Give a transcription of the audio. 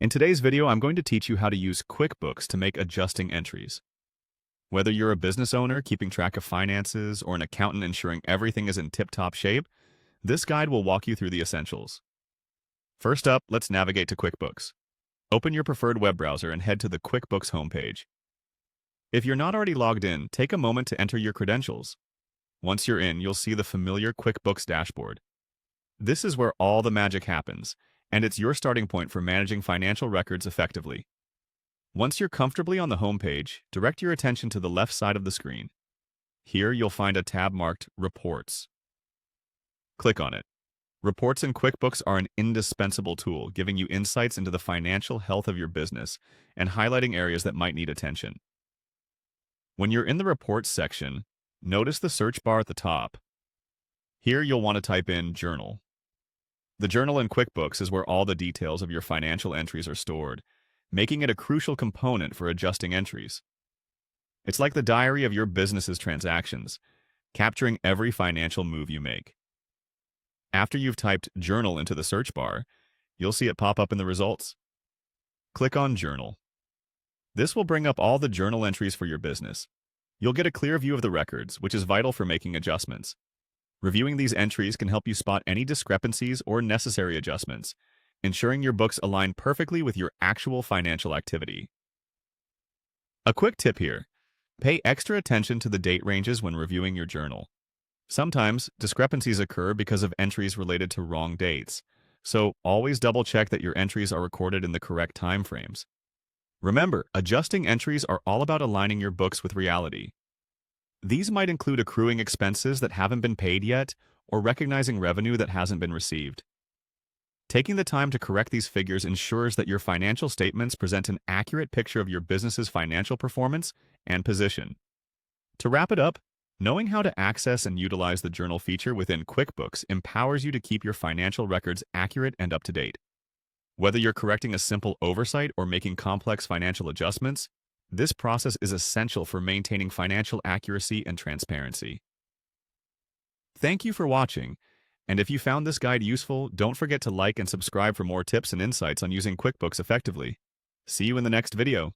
In today's video, I'm going to teach you how to use QuickBooks to make adjusting entries. Whether you're a business owner keeping track of finances or an accountant ensuring everything is in tip-top shape, this guide will walk you through the essentials. First up, let's navigate to QuickBooks. Open your preferred web browser and head to the QuickBooks homepage. If you're not already logged in, take a moment to enter your credentials. Once you're in, you'll see the familiar QuickBooks dashboard. This is where all the magic happens, and it's your starting point for managing financial records effectively. Once you're comfortably on the home page, direct your attention to the left side of the screen. Here you'll find a tab marked Reports. Click on it. Reports in QuickBooks are an indispensable tool, giving you insights into the financial health of your business and highlighting areas that might need attention. When you're in the Reports section, notice the search bar at the top. Here you'll want to type in Journal. The journal in QuickBooks is where all the details of your financial entries are stored, making it a crucial component for adjusting entries. It's like the diary of your business's transactions, capturing every financial move you make. After you've typed Journal into the search bar, you'll see it pop up in the results. Click on Journal. This will bring up all the journal entries for your business. You'll get a clear view of the records, which is vital for making adjustments. Reviewing these entries can help you spot any discrepancies or necessary adjustments, ensuring your books align perfectly with your actual financial activity. A quick tip here: pay extra attention to the date ranges when reviewing your journal. Sometimes discrepancies occur because of entries related to wrong dates, so always double-check that your entries are recorded in the correct time frames. Remember, adjusting entries are all about aligning your books with reality. These might include accruing expenses that haven't been paid yet or recognizing revenue that hasn't been received. Taking the time to correct these figures ensures that your financial statements present an accurate picture of your business's financial performance and position. To wrap it up, knowing how to access and utilize the journal feature within QuickBooks empowers you to keep your financial records accurate and up to date. Whether you're correcting a simple oversight or making complex financial adjustments, this process is essential for maintaining financial accuracy and transparency. Thank you for watching, and if you found this guide useful, don't forget to like and subscribe for more tips and insights on using QuickBooks effectively. See you in the next video.